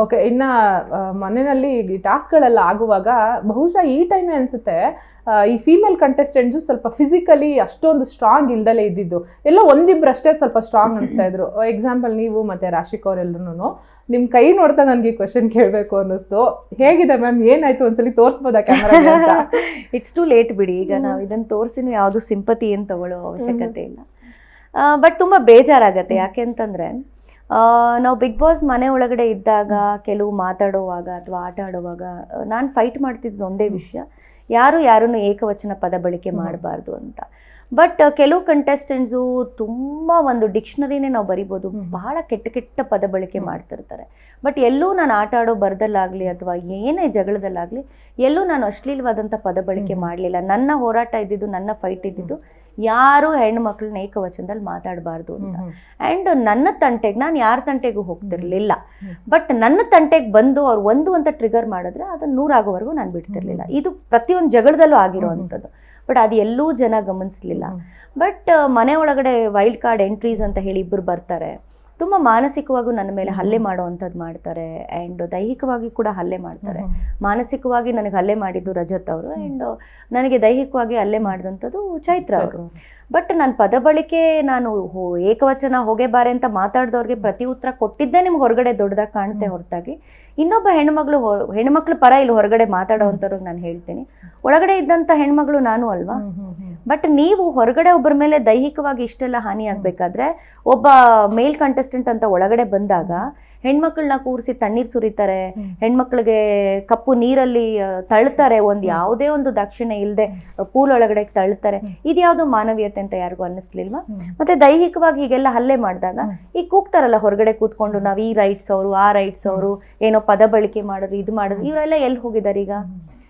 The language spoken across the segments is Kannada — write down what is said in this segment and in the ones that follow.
ಓಕೆ, ಇನ್ನ ಮನೆಯಲ್ಲಿ ಈ ಟಾಸ್ಕ್ಗಳೆಲ್ಲ ಆಗುವಾಗ ಬಹುಶಃ ಈ ಟೈಮೇ ಅನ್ಸುತ್ತೆ ಈ ಫೀಮೇಲ್ ಕಂಟೆಸ್ಟೆಂಟ್ಸು ಸ್ವಲ್ಪ ಫಿಸಿಕಲಿ ಅಷ್ಟೊಂದು ಸ್ಟ್ರಾಂಗ್ ಇಲ್ದಲೇ ಇದ್ದಿದ್ದು, ಎಲ್ಲ ಒಂದಿಬ್ರು ಅಷ್ಟೇ ಸ್ವಲ್ಪ ಸ್ಟ್ರಾಂಗ್ ಅನಿಸ್ತಾ ಇದ್ರು. ಎಕ್ಸಾಂಪಲ್ ನೀವು ಮತ್ತೆ ರಾಶಿಕ್ ಅವರೆಲ್ಲರೂ ನಿಮ್ ಕೈ ನೋಡ್ತಾ ನನ್ಗೆ ಕ್ವಶನ್ ಕೇಳಬೇಕು ಅನ್ನಿಸ್ತು. ಹೇಗಿದೆ ಮ್ಯಾಮ್, ಏನಾಯ್ತು ಒಂದ್ಸಲಿ ತೋರಿಸ್ಬೋದಾ ಕ್ಯಾಮರಾ? ಇಟ್ಸ್ ಟು ಲೇಟ್ ಬಿಡಿ, ಈಗ ನಾವು ಇದನ್ನ ತೋರಿಸಿನೂ ಯಾವುದು ಸಿಂಪತಿ ಏನು ತಗೊಳ್ಳೋ ಅವಶ್ಯಕತೆ ಇಲ್ಲ. ಬಟ್ ತುಂಬ ಬೇಜಾರಾಗತ್ತೆ. ಯಾಕೆ ಅಂತಂದರೆ ನಾವು ಬಿಗ್ ಬಾಸ್ ಮನೆ ಒಳಗಡೆ ಇದ್ದಾಗ ಕೆಲವು ಮಾತಾಡುವಾಗ ಅಥವಾ ಆಟ ಆಡುವಾಗ ನಾನು ಫೈಟ್ ಮಾಡ್ತಿದ್ದು ಒಂದೇ ವಿಷಯ, ಯಾರನ್ನು ಏಕವಚನ ಪದ ಬಳಕೆ ಮಾಡಬಾರ್ದು ಅಂತ. ಬಟ್ ಕೆಲವು ಕಂಟೆಸ್ಟೆಂಟ್ಸು ತುಂಬ ಒಂದು ಡಿಕ್ಷನರಿನೇ ನಾವು ಬರಿಬೋದು, ಬಹಳ ಕೆಟ್ಟ ಪದ ಬಳಕೆ ಮಾಡ್ತಿರ್ತಾರೆ. ಬಟ್ ಎಲ್ಲೂ ನಾನು ಆಟ ಆಡೋ ಬರದಲ್ಲಾಗಲಿ ಅಥವಾ ಏನೇ ಜಗಳದಲ್ಲಾಗಲಿ ಎಲ್ಲೂ ನಾನು ಅಶ್ಲೀಲವಾದಂಥ ಪದ ಬಳಕೆ ಮಾಡಲಿಲ್ಲ. ನನ್ನ ಹೋರಾಟ ಇದ್ದಿದ್ದು, ನನ್ನ ಫೈಟ್ ಇದ್ದಿದ್ದು ಯಾರು ಹೆಣ್ಮಕ್ಳನ್ನ ಏಕವಚನದಲ್ಲಿ ಮಾತಾಡಬಾರ್ದು ಅಂತ. ಆ್ಯಂಡ್ ನನ್ನ ತಂಟೆಗೆ ನಾನು ಯಾರ ತಂಟೆಗೂ ಹೋಗ್ತಿರ್ಲಿಲ್ಲ. ಬಟ್ ನನ್ನ ತಂಟೆಗೆ ಬಂದು ಅವ್ರು ಒಂದು ಅಂತ ಟ್ರಿಗರ್ ಮಾಡಿದ್ರೆ ಅದನ್ನು 100 ಆಗೋವರೆಗೂ ನಾನು ಬಿಡ್ತಿರ್ಲಿಲ್ಲ. ಇದು ಪ್ರತಿಯೊಂದು ಜಗಳದಲ್ಲೂ ಆಗಿರೋ ಅಂಥದ್ದು. ಬಟ್ ಅದು ಎಲ್ಲೂ ಜನ ಗಮನಿಸ್ಲಿಲ್ಲ. ಬಟ್ ಮನೆ ಒಳಗಡೆ ವೈಲ್ಡ್ ಕಾರ್ಡ್ ಎಂಟ್ರೀಸ್ ಅಂತ ಹೇಳಿ ಇಬ್ಬರು ಬರ್ತಾರೆ. ತುಂಬ ಮಾನಸಿಕವಾಗೂ ನನ್ನ ಮೇಲೆ ಹಲ್ಲೆ ಮಾಡುವಂಥದ್ದು ಮಾಡ್ತಾರೆ, ಆ್ಯಂಡ್ ದೈಹಿಕವಾಗಿ ಕೂಡ ಹಲ್ಲೆ ಮಾಡ್ತಾರೆ. ಮಾನಸಿಕವಾಗಿ ನನಗೆ ಹಲ್ಲೆ ಮಾಡಿದ್ದು ರಜತ್ ಅವರು, ಆ್ಯಂಡ್ ನನಗೆ ದೈಹಿಕವಾಗಿ ಹಲ್ಲೆ ಮಾಡಿದಂಥದ್ದು ಚೈತ್ರ ಅವರು. ಬಟ್ ನನ್ನ ಪದ ಬಳಕೆ ನಾನು ಏಕವಚನ ಹೋಗೇ ಬಾರೆ ಅಂತ ಮಾತಾಡಿದವ್ರಿಗೆ ಪ್ರತಿ ಉತ್ತರ ಕೊಟ್ಟಿದ್ದೇ ನಿಮ್ಗೆ ಹೊರಗಡೆ ದೊಡ್ಡದಾಗಿ ಕಾಣುತ್ತೆ ಹೊರತಾಗಿ ಇನ್ನೊಬ್ಬ ಹೆಣ್ಮಕ್ಳ ಪರ ಇಲ್ಲಿ ಹೊರಗಡೆ ಮಾತಾಡೋವಂಥವ್ರಿಗೆ ನಾನು ಹೇಳ್ತೀನಿ, ಒಳಗಡೆ ಇದ್ದಂಥ ಹೆಣ್ಮಗಳು ನಾನು ಅಲ್ವಾ. ಬಟ್ ನೀವು ಹೊರಗಡೆ ಒಬ್ಬರ ಮೇಲೆ ದೈಹಿಕವಾಗಿ ಇಷ್ಟೆಲ್ಲ ಹಾನಿ ಆಗಬೇಕಾದ್ರೆ ಒಬ್ಬ ಮೇಲ್ ಕಂಟೆಸ್ಟೆಂಟ್ ಅಂತ ಒಳಗಡೆ ಬಂದಾಗ ಹೆಣ್ಮಕ್ಳನ್ನ ಕೂರಿಸಿ ತಣ್ಣೀರು ಸುರಿತಾರೆ, ಹೆಣ್ಮಕ್ಳಿಗೆ ಕಪ್ಪು ನೀರಲ್ಲಿ ತಳ್ತಾರೆ, ಯಾವುದೇ ಒಂದು ದಾಕ್ಷಿಣ್ಯ ಇಲ್ಲದೆ ಪೂಲ್ ಒಳಗಡೆ ತಳ್ತಾರೆ. ಇದ್ಯಾವುದು ಮಾನವೀಯತೆ ಅಂತ ಯಾರಿಗೂ ಅನ್ನಿಸ್ಲಿಲ್ವಾ? ಮತ್ತೆ ದೈಹಿಕವಾಗಿ ಹೀಗೆಲ್ಲ ಹಲ್ಲೆ ಮಾಡಿದಾಗ ಈಗ ಕೂಗ್ತಾರಲ್ಲ ಹೊರಗಡೆ ಕೂತ್ಕೊಂಡು, ನಾವು ಈ ರೈಟ್ಸ್ ಅವರು ಆ ರೈಟ್ಸ್ ಅವರು ಏನೋ ಪದ ಬಳಕೆ ಮಾಡಿದ್ರು ಇದು ಮಾಡಿದ್ರು, ಇವರೆಲ್ಲ ಎಲ್ಲಿ ಹೋಗಿದ್ದಾರೆ ಈಗ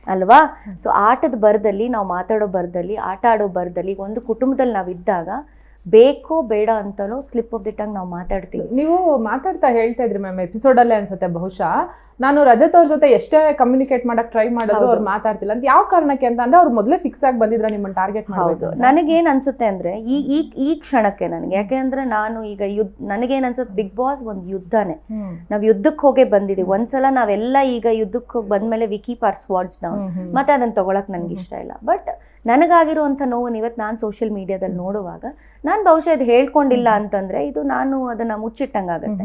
ಅಲ್ವಾ? ಸೊ ಆಟದ ಬರದಲ್ಲಿ, ನಾವು ಮಾತಾಡೋ ಬರದಲ್ಲಿ, ಆಟ ಆಡೋ ಬರದಲ್ಲಿ, ಒಂದು ಕುಟುಂಬದಲ್ಲಿ ನಾವಿದ್ದಾಗ ಬೇಕೋ ಬೇಡ ಅಂತಲೋ ಸ್ಲಿಪ್ ಆಫ್ ದಿ ಟಂಗ್ ನಾವು ಮಾತಾಡ್ತೀವಿ. ನೀವು ಮಾತಾಡ್ತಾ ಹೇಳ್ತಾ ಇದ್ರಿ ಮ್ಯಾಮ್ ಎಪಿಸೋಡಲ್ಲೇ ಅನ್ಸುತ್ತೆ, ಬಹುಶಃ ನಾನು ರಜತ್ ಅವ್ರ ಜೊತೆ ಎಷ್ಟೇ ಕಮ್ಯುನಿಕೇಟ್ ಮಾಡಕ್ ಟ್ರೈ ಮಾಡಿದ್ರು ಅವ್ರು ಮಾತಾಡ್ತಿಲ್ಲ ಅಂತ. ಯಾವ ಕಾರಣಕ್ಕೆ ಅಂತ ಅಂದ್ರೆ ಅವ್ರು ಮೊದಲೇ ಫಿಕ್ಸ್ ಆಗಿ ಬಂದಿದ್ರ ನಿಮ್ಮನ್ನ ಟಾರ್ಗೆಟ್ ಮಾಡೋದು? ನನಗೇನ್ ಅನ್ಸುತ್ತೆ ಅಂದ್ರೆ ಈ ಕ್ಷಣಕ್ಕೆ ನನಗೆ, ಯಾಕೆ ಅಂದ್ರೆ ನಾನು ಈಗ ನನಗೇನ್ ಅನ್ಸುತ್ತೆ, ಬಿಗ್ ಬಾಸ್ ಒಂದು ಯುದ್ಧನೇ. ನಾವ್ ಯುದ್ಧಕ್ಕೆ ಹೋಗೇ ಬಂದಿದೀವಿ. ಒಂದ್ಸಲ ನಾವೆಲ್ಲ ಈಗ ಯುದ್ಧಕ್ಕೆ ಬಂದ್ಮೇಲೆ ವಿ ಕೀಪ್ ಅವರ್ ಸ್ವಾರ್ಡ್ಸ್ ನಾವು, ಮತ್ತೆ ಅದನ್ನ ತಗೊಳಕ್ ನನ್ಗೆ ಇಷ್ಟ ಇಲ್ಲ. ಬಟ್ ನನಗಾಗಿರುವಂಥ ನೋವನ್ನು ಇವತ್ತು ನಾನು ಸೋಷಿಯಲ್ ಮೀಡಿಯಾದಲ್ಲಿ ನೋಡುವಾಗ ನಾನು ಬಹುಶಃ ಇದು ಹೇಳ್ಕೊಂಡಿಲ್ಲ ಅಂತಂದ್ರೆ ಇದು ನಾನು ಅದನ್ನ ಮುಚ್ಚಿಟ್ಟಂಗಾಗತ್ತೆ.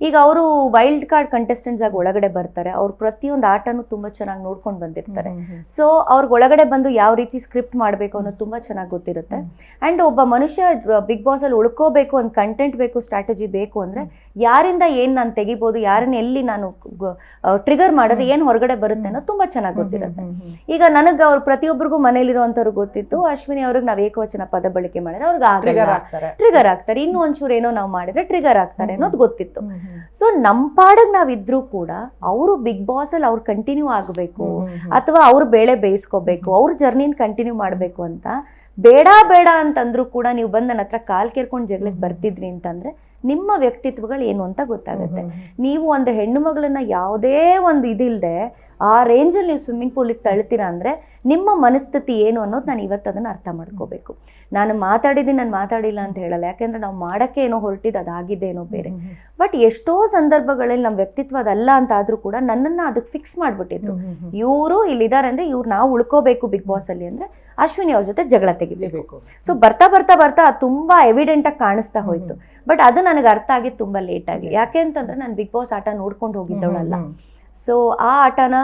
ಈಗ ಅವರು ವೈಲ್ಡ್ ಕಾರ್ಡ್ ಕಂಟೆಸ್ಟೆಂಟ್ಸ್ ಆಗಿ ಒಳಗಡೆ ಬರ್ತಾರೆ, ಅವ್ರು ಪ್ರತಿಯೊಂದು ಆಟನೂ ತುಂಬಾ ಚೆನ್ನಾಗಿ ನೋಡ್ಕೊಂಡು ಬಂದಿರ್ತಾರೆ. ಸೊ ಅವ್ರಿಗೆ ಒಳಗಡೆ ಬಂದು ಯಾವ ರೀತಿ ಸ್ಕ್ರಿಪ್ಟ್ ಮಾಡಬೇಕು ಅನ್ನೋದು ತುಂಬಾ ಚೆನ್ನಾಗಿ ಗೊತ್ತಿರುತ್ತೆ. ಅಂಡ್ ಒಬ್ಬ ಮನುಷ್ಯ ಬಿಗ್ ಬಾಸ್ ಅಲ್ಲಿ ಉಳ್ಕೋಬೇಕು, ಒಂದು ಕಂಟೆಂಟ್ ಬೇಕು, ಸ್ಟ್ರಾಟಜಿ ಬೇಕು ಅಂದ್ರೆ ಯಾರಿಂದ ಏನ್ ನಾನು ತೆಗಿಬಹುದು, ಯಾರನ್ನ ಎಲ್ಲಿ ನಾನು ಟ್ರಿಗರ್ ಮಾಡಿದ್ರೆ ಏನ್ ಹೊರಗಡೆ ಬರುತ್ತೆ ಅನ್ನೋದು ತುಂಬಾ ಚೆನ್ನಾಗಿ ಗೊತ್ತಿರುತ್ತೆ. ಈಗ ನನಗೆ ಅವ್ರು ಪ್ರತಿಯೊಬ್ಬರಿಗೂ ಮನೇಲಿರುವಂತವ್ರು ಗೊತ್ತಿತ್ತು, ಅಶ್ವಿನಿ ಅವ್ರಿಗೆ ನಾವ್ ಏಕವಚನ ಪದ ಬಳಕೆ ಮಾಡಿದ್ರೆ ಅವ್ರಿಗೆ ಟ್ರಿಗರ್ ಆಗ್ತಾರೆ, ಇನ್ನೂ ಒಂಚೂರು ಏನೋ ನಾವು ಮಾಡಿದ್ರೆ ಟ್ರಿಗರ್ ಆಗ್ತಾರೆ ಅನ್ನೋದು ಗೊತ್ತಿತ್ತು. ಸೊ ನಮ್ ಪಾಡಗ್ ನಾವಿದ್ರು ಕೂಡ ಅವರು ಬಿಗ್ ಬಾಸ್ ಅಲ್ಲಿ ಅವ್ರು ಕಂಟಿನ್ಯೂ ಆಗಬೇಕು ಅಥವಾ ಅವ್ರು ಬೇಳೆ ಬೇಯಿಸ್ಕೋಬೇಕು, ಅವ್ರ ಜರ್ನಿನ ಕಂಟಿನ್ಯೂ ಮಾಡ್ಬೇಕು ಅಂತ ಬೇಡ ಅಂತಂದ್ರು ಕೂಡ ನೀವು ಬಂದು ನನ್ನ ಹತ್ರ ಕಾಲ್ ಕೇರ್ಕೊಂಡು ಜಗಳಕ್ಕೆ ಬರ್ತಿದ್ರಿ ಅಂತಂದ್ರೆ ನಿಮ್ಮ ವ್ಯಕ್ತಿತ್ವಗಳು ಏನು ಅಂತ ಗೊತ್ತಾಗುತ್ತೆ. ನೀವು ಒಂದು ಹೆಣ್ಣು ಮಗಳನ್ನ ಯಾವುದೇ ಒಂದು ಇದಿಲ್ಲದೆ ಆ ರೇಂಜಲ್ಲಿ ನೀವು ಸ್ವಿಮ್ಮಿಂಗ್ ಪೂಲಿಗೆ ತಳ್ತೀರಾ ಅಂದರೆ ನಿಮ್ಮ ಮನಸ್ಥಿತಿ ಏನು ಅನ್ನೋದು ನಾನು ಇವತ್ತು ಅದನ್ನು ಅರ್ಥ ಮಾಡ್ಕೋಬೇಕು. ನಾನು ಮಾತಾಡಿದ್ದೀನಿ, ನಾನು ಮಾತಾಡಿಲ್ಲ ಅಂತ ಹೇಳಲ್ಲ, ಯಾಕೆಂದರೆ ನಾವು ಮಾಡೋಕ್ಕೆ ಏನೋ ಹೊರಟಿದ್ದು ಅದಾಗಿದೆ ಏನೋ ಬೇರೆ. ಬಟ್ ಎಷ್ಟೋ ಸಂದರ್ಭಗಳಲ್ಲಿ ನಮ್ಮ ವ್ಯಕ್ತಿತ್ವ ಅದಲ್ಲ ಅಂತ ಆದರೂ ಕೂಡ ನನ್ನನ್ನು ಅದಕ್ಕೆ ಫಿಕ್ಸ್ ಮಾಡಿಬಿಟ್ಟಿದ್ರು. ಇವರು ಇಲ್ಲಿದ್ದಾರೆ ಅಂದರೆ ಇವ್ರು ನಾವು ಉಳ್ಕೋಬೇಕು ಬಿಗ್ ಬಾಸಲ್ಲಿ ಅಂದರೆ ಅಶ್ವಿನಿ ಅವ್ರ ಜೊತೆ ಜಗಳ ತೆಗಿಬೇಕು. ಸೊ ಬರ್ತಾ ಬರ್ತಾ ಬರ್ತಾ ಅದು ತುಂಬ ಎವಿಡೆಂಟಾಗಿ ಕಾಣಿಸ್ತಾ ಹೋಯ್ತು. ಬಟ್ ಅದು ನನಗೆ ಅರ್ಥ ಆಗಿದ್ದು ತುಂಬ ಲೇಟಾಗಿ. ಯಾಕೆ ಅಂತಂದರೆ ನಾನು ಬಿಗ್ ಬಾಸ್ ಆಟ ನೋಡ್ಕೊಂಡು ಹೋಗಿದ್ದವಳಲ್ಲ. ಸೊ ಆ ಆಟನ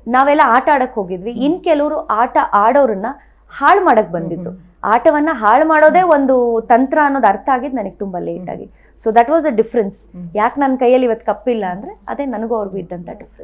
ನಾವೆಲ್ಲ ಆಟ ಆಡಕ್ಕೆ ಹೋಗಿದ್ವಿ. ಇನ್ ಕೆಲವರು ಆಟ ಆಡೋರನ್ನ ಹಾಳು ಮಾಡಕ್ ಬಂದಿದ್ರು. ಆಟವನ್ನ ಹಾಳು ಮಾಡೋದೇ ಒಂದು ತಂತ್ರ ಅನ್ನೋದು ಅರ್ಥ ಆಗಿದ್ದು ನನಗೆ ತುಂಬಾ ಲೇಟ್ ಆಗಿ. So that was a difference. ಯಾಕೆ ನನ್ನ ಕೈಯಲ್ಲಿ ಇವತ್ತು ಕಪ್ಪಿಲ್ಲ ಅಂದ್ರೆ ಅದೇ ನನಗೂ ಅವ್ರಿಗೂ ಇದ್ದಂಥ ಡಿಫ್ರೆನ್ಸ್.